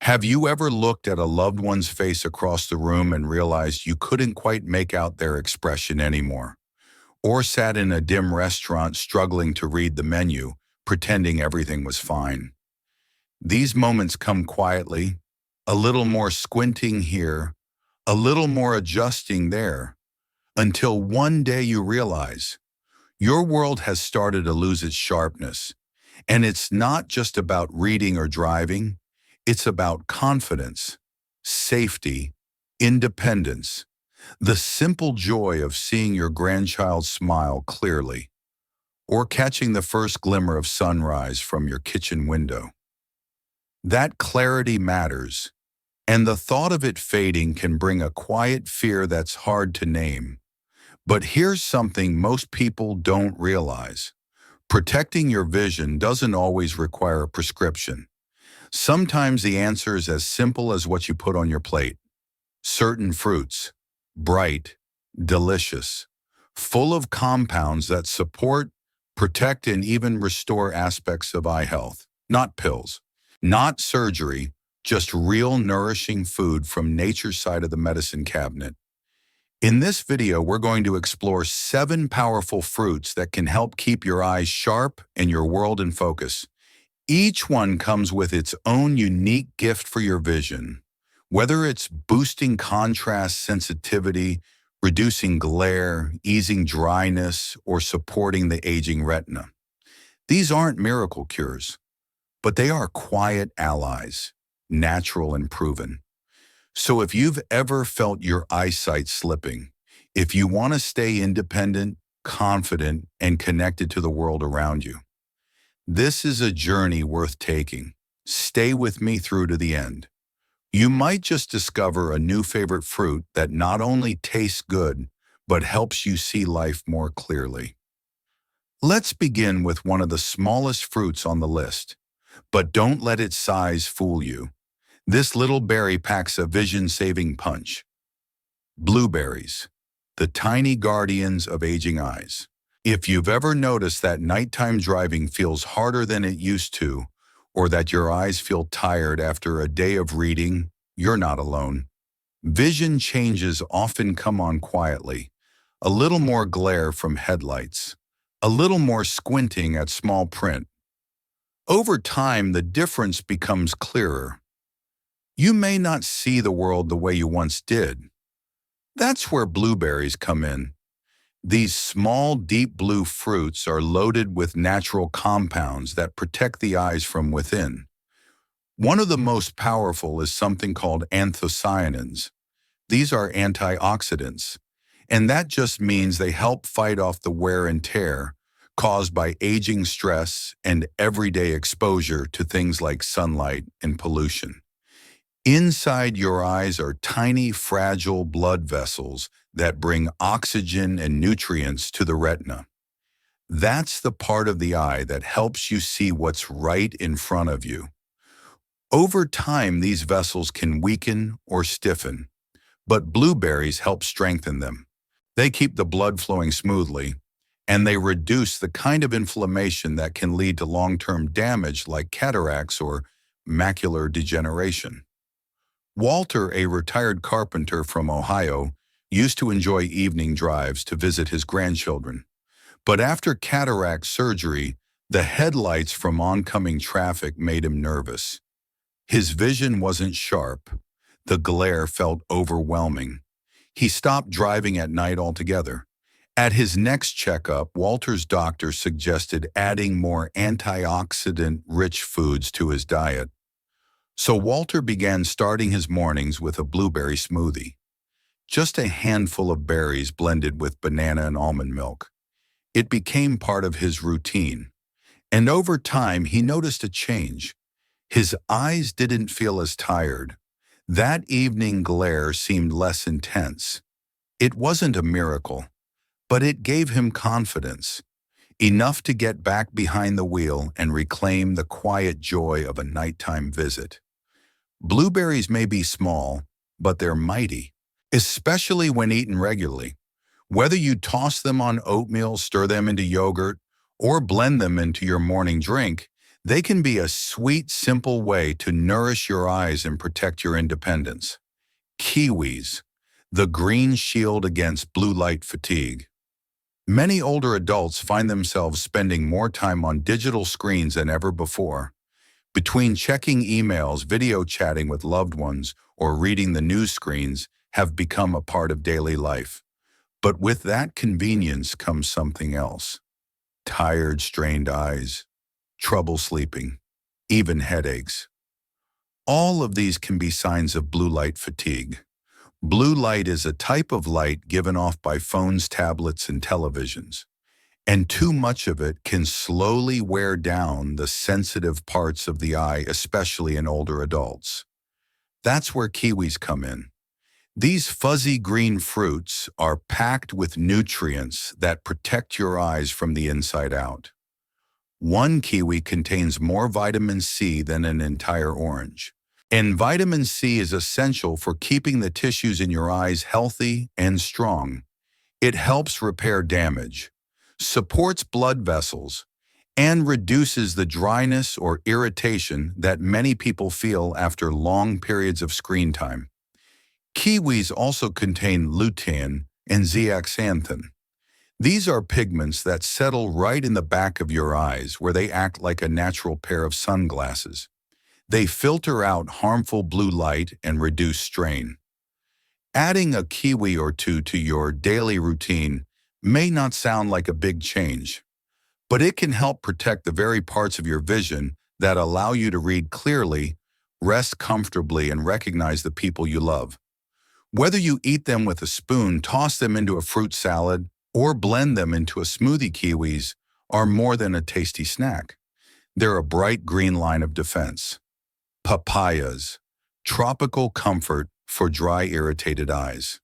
Have you ever looked at a loved one's face across the room and realized you couldn't quite make out their expression anymore? Or sat in a dim restaurant struggling to read the menu, pretending everything was fine? These moments come quietly, a little more squinting here, a little more adjusting there, until one day you realize your world has started to lose its sharpness. And it's not just about reading or driving, it's about confidence, safety, independence, the simple joy of seeing your grandchild smile clearly, or catching the first glimmer of sunrise from your kitchen window. That clarity matters, and the thought of it fading can bring a quiet fear that's hard to name. But here's something most people don't realize. Protecting your vision doesn't always require a prescription. Sometimes the answer is as simple as what you put on your plate. Certain fruits, bright, delicious, full of compounds that support, protect, and even restore aspects of eye health. Not pills, not surgery, just real nourishing food from nature's side of the medicine cabinet. In this video, we're going to explore 7 powerful fruits that can help keep your eyes sharp and your world in focus. Each one comes with its own unique gift for your vision, whether it's boosting contrast sensitivity, reducing glare, easing dryness, or supporting the aging retina. These aren't miracle cures, but they are quiet allies, natural and proven. So if you've ever felt your eyesight slipping, if you want to stay independent, confident, and connected to the world around you, this is a journey worth taking. Stay with me through to the end. You might just discover a new favorite fruit that not only tastes good, but helps you see life more clearly. Let's begin with one of the smallest fruits on the list, but don't let its size fool you. This little berry packs a vision-saving punch. Blueberries, the tiny guardians of aging eyes. If you've ever noticed that nighttime driving feels harder than it used to, or that your eyes feel tired after a day of reading, you're not alone. Vision changes often come on quietly. A little more glare from headlights, a little more squinting at small print. Over time, the difference becomes clearer. You may not see the world the way you once did. That's where blueberries come in. These small, deep blue fruits are loaded with natural compounds that protect the eyes from within. One of the most powerful is something called anthocyanins. These are antioxidants, and that just means they help fight off the wear and tear caused by aging stress and everyday exposure to things like sunlight and pollution. Inside your eyes are tiny, fragile blood vessels that bring oxygen and nutrients to the retina. That's the part of the eye that helps you see what's right in front of you. Over time, these vessels can weaken or stiffen, but blueberries help strengthen them. They keep the blood flowing smoothly, and they reduce the kind of inflammation that can lead to long-term damage like cataracts or macular degeneration. Walter, a retired carpenter from Ohio, used to enjoy evening drives to visit his grandchildren. But after cataract surgery, the headlights from oncoming traffic made him nervous. His vision wasn't sharp. The glare felt overwhelming. He stopped driving at night altogether. At his next checkup, Walter's doctor suggested adding more antioxidant-rich foods to his diet. So Walter began starting his mornings with a blueberry smoothie. Just a handful of berries blended with banana and almond milk. It became part of his routine. And over time, he noticed a change. His eyes didn't feel as tired. That evening glare seemed less intense. It wasn't a miracle, but it gave him confidence. Enough to get back behind the wheel and reclaim the quiet joy of a nighttime visit. Blueberries may be small, but they're mighty, especially when eaten regularly. Whether you toss them on oatmeal, stir them into yogurt, or blend them into your morning drink, They can be a sweet, simple way to nourish your eyes and protect your independence. Kiwis, the green shield against blue light fatigue. Many older adults find themselves spending more time on digital screens than ever before. Between checking emails, video chatting with loved ones, or reading the news screens have become a part of daily life. But with that convenience comes something else. Tired, strained eyes, trouble sleeping, even headaches. All of these can be signs of blue light fatigue. Blue light is a type of light given off by phones, tablets, and televisions, and too much of it can slowly wear down the sensitive parts of the eye, especially in older adults. That's where kiwis come in. These fuzzy green fruits are packed with nutrients that protect your eyes from the inside out. One kiwi contains more vitamin C than an entire orange. And vitamin C is essential for keeping the tissues in your eyes healthy and strong. It helps repair damage, supports blood vessels, and reduces the dryness or irritation that many people feel after long periods of screen time. Kiwis also contain lutein and zeaxanthin. These are pigments that settle right in the back of your eyes where they act like a natural pair of sunglasses. They filter out harmful blue light and reduce strain. Adding a kiwi or two to your daily routine may not sound like a big change, but it can help protect the very parts of your vision that allow you to read clearly, rest comfortably, and recognize the people you love. Whether you eat them with a spoon, toss them into a fruit salad, or blend them into a smoothie, kiwis are more than a tasty snack. They're a bright green line of defense. Papayas, tropical comfort for dry, irritated eyes.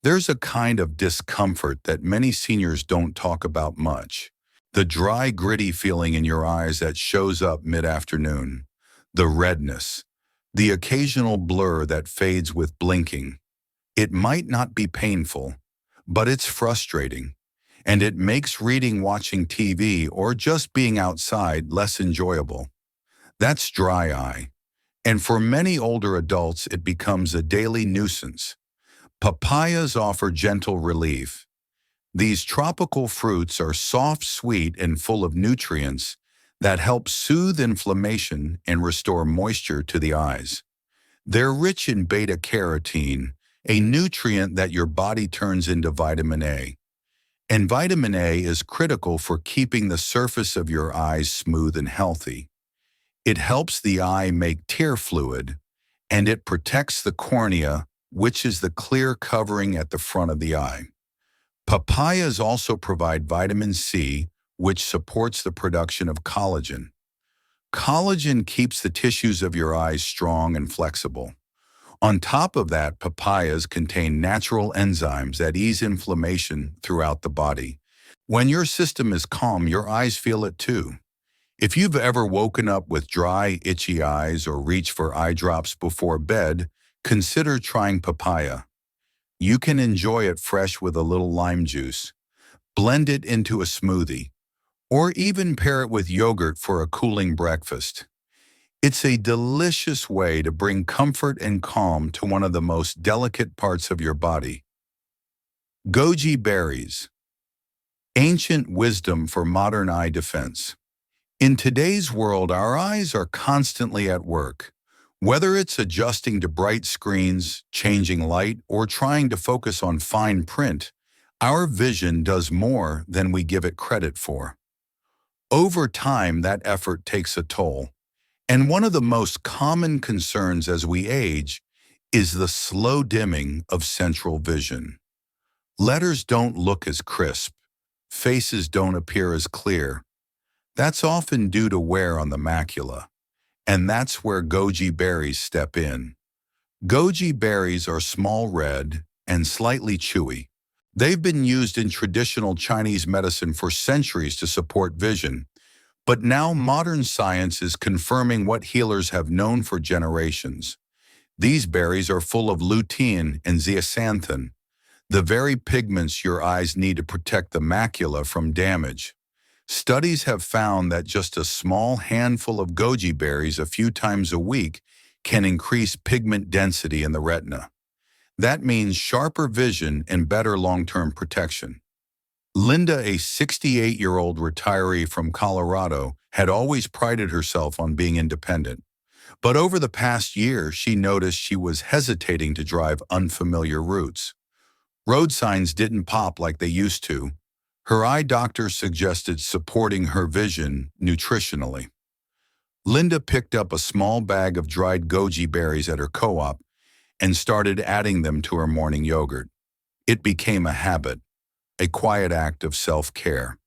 There's a kind of discomfort that many seniors don't talk about much. The dry, gritty feeling in your eyes that shows up mid-afternoon. The redness. The occasional blur that fades with blinking. It might not be painful, but it's frustrating, and it makes reading, watching TV, or just being outside less enjoyable. That's dry eye, and for many older adults it becomes a daily nuisance. Papayas offer gentle relief. These tropical fruits are soft, sweet, and full of nutrients that help soothe inflammation and restore moisture to the eyes. They're rich in beta-carotene, a nutrient that your body turns into vitamin A. And vitamin A is critical for keeping the surface of your eyes smooth and healthy. It helps the eye make tear fluid, and it protects the cornea, which is the clear covering at the front of the eye. Papayas also provide vitamin C, which supports the production of collagen. Collagen keeps the tissues of your eyes strong and flexible. On top of that, papayas contain natural enzymes that ease inflammation throughout the body. When your system is calm, your eyes feel it too. If you've ever woken up with dry, itchy eyes or reached for eye drops before bed, consider trying papaya. You can enjoy it fresh with a little lime juice, blend it into a smoothie, or even pair it with yogurt for a cooling breakfast. It's a delicious way to bring comfort and calm to one of the most delicate parts of your body. Goji berries, ancient wisdom for modern eye defense. In today's world, our eyes are constantly at work. Whether it's adjusting to bright screens, changing light, or trying to focus on fine print, our vision does more than we give it credit for. Over time, that effort takes a toll. And one of the most common concerns as we age is the slow dimming of central vision. Letters don't look as crisp. Faces don't appear as clear. That's often due to wear on the macula. And that's where goji berries step in. Goji berries are small, red, and slightly chewy. They've been used in traditional Chinese medicine for centuries to support vision. But now modern science is confirming what healers have known for generations. These berries are full of lutein and zeaxanthin, the very pigments your eyes need to protect the macula from damage. Studies have found that just a small handful of goji berries a few times a week can increase pigment density in the retina. That means sharper vision and better long-term protection. Linda, a 68-year-old retiree from Colorado, had always prided herself on being independent. But over the past year, she noticed she was hesitating to drive unfamiliar routes. Road signs didn't pop like they used to. Her eye doctor suggested supporting her vision nutritionally. Linda picked up a small bag of dried goji berries at her co-op and started adding them to her morning yogurt. It became a habit, a quiet act of self-care.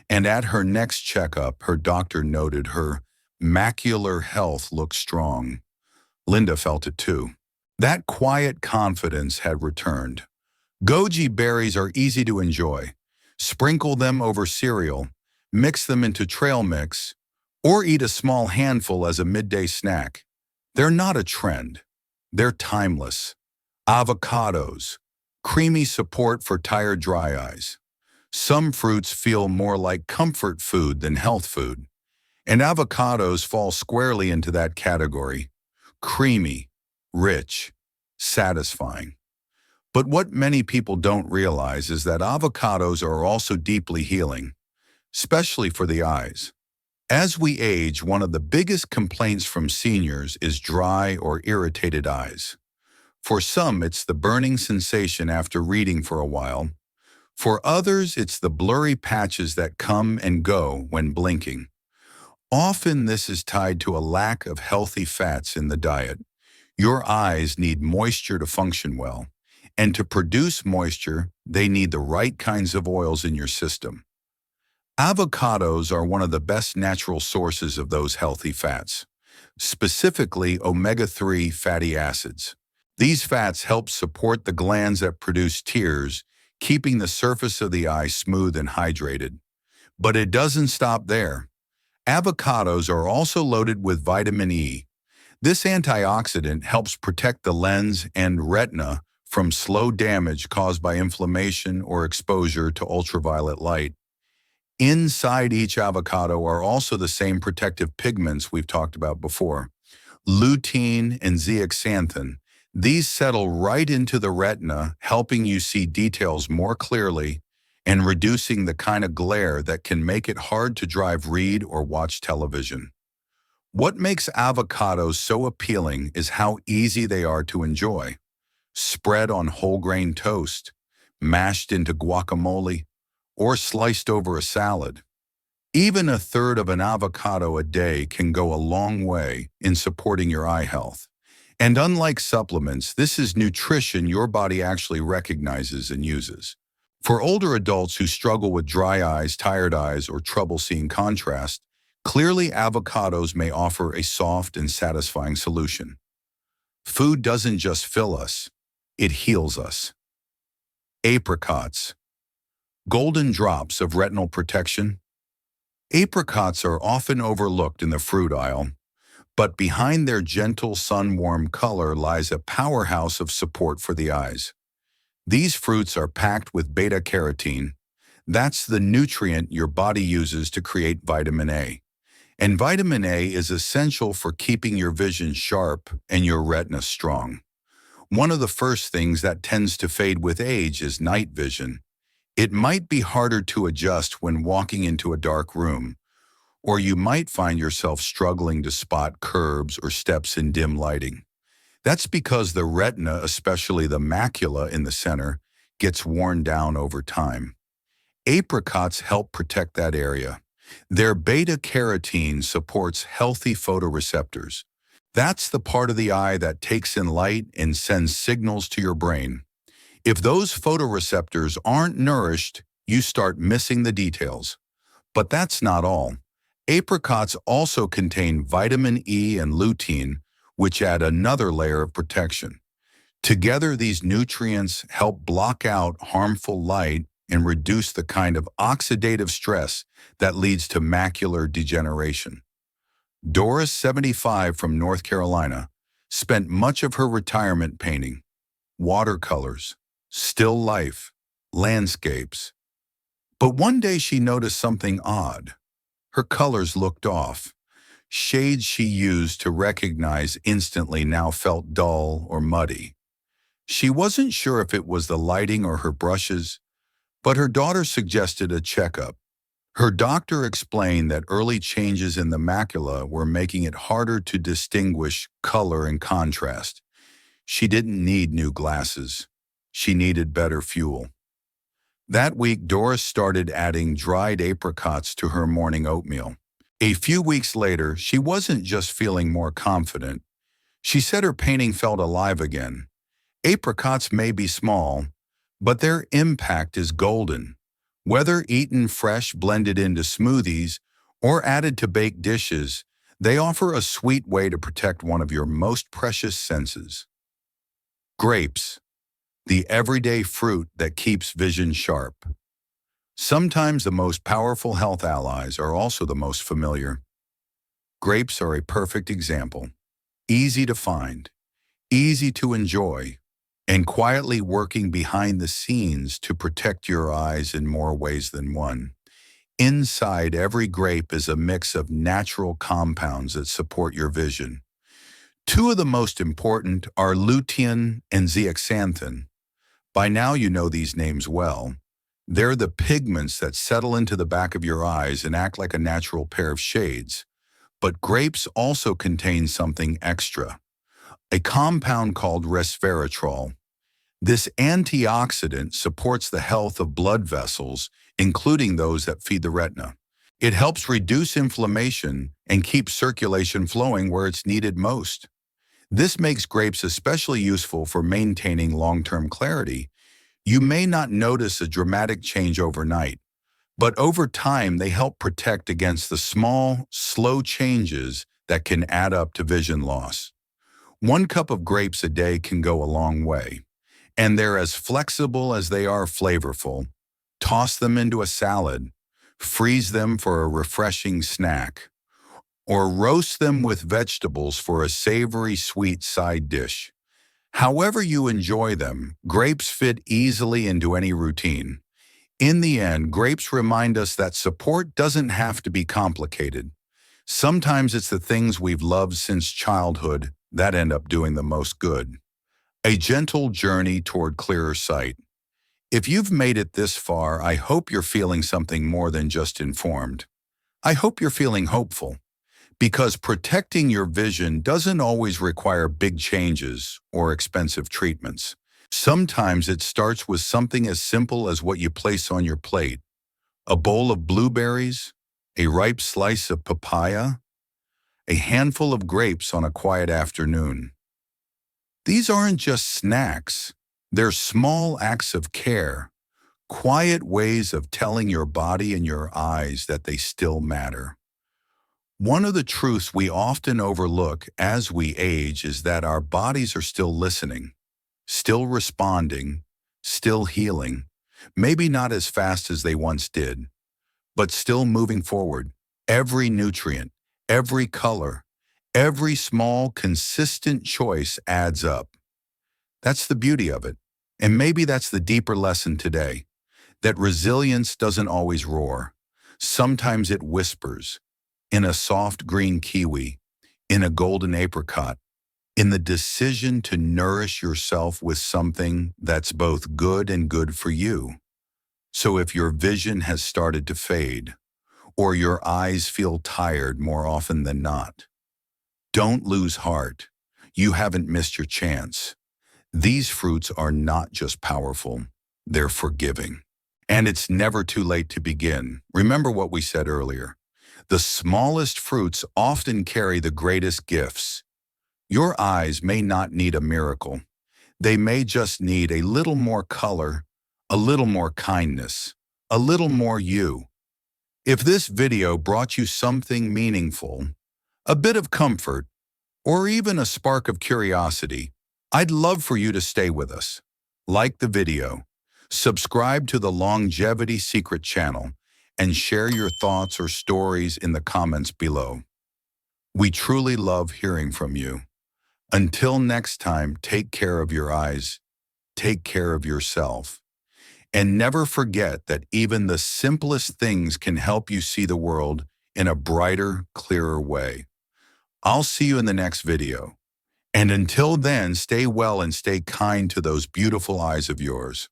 And at her next checkup, her doctor noted her macular health looked strong. Linda felt it too. That quiet confidence had returned. Goji berries are easy to enjoy. Sprinkle them over cereal, mix them into trail mix, or eat a small handful as a midday snack. They're not a trend. They're timeless. Avocados, creamy support for tired dry eyes. Some fruits feel more like comfort food than health food, and avocados fall squarely into that category. Creamy, rich, satisfying. But what many people don't realize is that avocados are also deeply healing, especially for the eyes. As we age, one of the biggest complaints from seniors is dry or irritated eyes. For some, it's the burning sensation after reading for a while. For others, it's the blurry patches that come and go when blinking. Often this is tied to a lack of healthy fats in the diet. Your eyes need moisture to function well, and to produce moisture, they need the right kinds of oils in your system. Avocados are one of the best natural sources of those healthy fats, specifically omega-3 fatty acids. These fats help support the glands that produce tears, keeping the surface of the eye smooth and hydrated. But it doesn't stop there. Avocados are also loaded with vitamin E. This antioxidant helps protect the lens and retina from slow damage caused by inflammation or exposure to ultraviolet light. Inside each avocado are also the same protective pigments we've talked about before, lutein and zeaxanthin. These settle right into the retina, helping you see details more clearly and reducing the kind of glare that can make it hard to read or watch television. What makes avocados so appealing is how easy they are to enjoy. Spread on whole grain toast, mashed into guacamole, or sliced over a salad. Even a third of an avocado a day can go a long way in supporting your eye health. And unlike supplements, this is nutrition your body actually recognizes and uses. For older adults who struggle with dry eyes, tired eyes, or trouble seeing contrast, clearly avocados may offer a soft and satisfying solution. Food doesn't just fill us, it heals us. Apricots. Golden drops of retinal protection. Apricots are often overlooked in the fruit aisle, but behind their gentle sun-warm color lies a powerhouse of support for the eyes. These fruits are packed with beta-carotene. That's the nutrient your body uses to create vitamin A. And vitamin A is essential for keeping your vision sharp and your retina strong. One of the first things that tends to fade with age is night vision. It might be harder to adjust when walking into a dark room, or you might find yourself struggling to spot curbs or steps in dim lighting. That's because the retina, especially the macula in the center, gets worn down over time. Apricots help protect that area. Their beta-carotene supports healthy photoreceptors. That's the part of the eye that takes in light and sends signals to your brain. If those photoreceptors aren't nourished, you start missing the details. But that's not all. Apricots also contain vitamin E and lutein, which add another layer of protection. Together, these nutrients help block out harmful light and reduce the kind of oxidative stress that leads to macular degeneration. Doris, 75, from North Carolina, spent much of her retirement painting watercolors, still life, landscapes. But one day she noticed something odd. Her colors looked off. Shades she used to recognize instantly now felt dull or muddy. She wasn't sure if it was the lighting or her brushes, but her daughter suggested a checkup. Her doctor explained that early changes in the macula were making it harder to distinguish color and contrast. She didn't need new glasses. She needed better fuel. That week, Doris started adding dried apricots to her morning oatmeal. A few weeks later, she wasn't just feeling more confident. She said her painting felt alive again. Apricots may be small, but their impact is golden. Whether eaten fresh, blended into smoothies, or added to baked dishes, they offer a sweet way to protect one of your most precious senses. Grapes, the everyday fruit that keeps vision sharp. Sometimes the most powerful health allies are also the most familiar. Grapes are a perfect example. Easy to find, easy to enjoy, and quietly working behind the scenes to protect your eyes in more ways than one. Inside every grape is a mix of natural compounds that support your vision. Two of the most important are lutein and zeaxanthin. By now you know these names well. They're the pigments that settle into the back of your eyes and act like a natural pair of shades. But grapes also contain something extra, a compound called resveratrol. This antioxidant supports the health of blood vessels, including those that feed the retina. It helps reduce inflammation and keep circulation flowing where it's needed most. This makes grapes especially useful for maintaining long-term clarity. You may not notice a dramatic change overnight, but over time they help protect against the small, slow changes that can add up to vision loss. 1 cup of grapes a day can go a long way, and they're as flexible as they are flavorful. Toss them into a salad, freeze them for a refreshing snack, or roast them with vegetables for a savory, sweet side dish. However you enjoy them, grapes fit easily into any routine. In the end, grapes remind us that support doesn't have to be complicated. Sometimes it's the things we've loved since childhood that end up doing the most good. A gentle journey toward clearer sight. If you've made it this far, I hope you're feeling something more than just informed. I hope you're feeling hopeful. Because protecting your vision doesn't always require big changes or expensive treatments. Sometimes it starts with something as simple as what you place on your plate. A bowl of blueberries, a ripe slice of papaya, a handful of grapes on a quiet afternoon. These aren't just snacks. They're small acts of care, quiet ways of telling your body and your eyes that they still matter. One of the truths we often overlook as we age is that our bodies are still listening, still responding, still healing, maybe not as fast as they once did, but still moving forward. Every nutrient, every color, every small, consistent choice adds up. That's the beauty of it. And maybe that's the deeper lesson today, that resilience doesn't always roar. Sometimes it whispers, in a soft green kiwi, in a golden apricot, in the decision to nourish yourself with something that's both good and good for you. So if your vision has started to fade, or your eyes feel tired more often than not, don't lose heart. You haven't missed your chance. These fruits are not just powerful, they're forgiving. And it's never too late to begin. Remember what we said earlier. The smallest fruits often carry the greatest gifts. Your eyes may not need a miracle. They may just need a little more color, a little more kindness, a little more you. If this video brought you something meaningful, a bit of comfort, or even a spark of curiosity, I'd love for you to stay with us. Like the video, subscribe to the Longevity Secret channel, and share your thoughts or stories in the comments below. We truly love hearing from you. Until next time, take care of your eyes, take care of yourself, And never forget that even the simplest things can help you see the world in a brighter, clearer way. I'll see you in the next video. And until then, stay well and stay kind to those beautiful eyes of yours.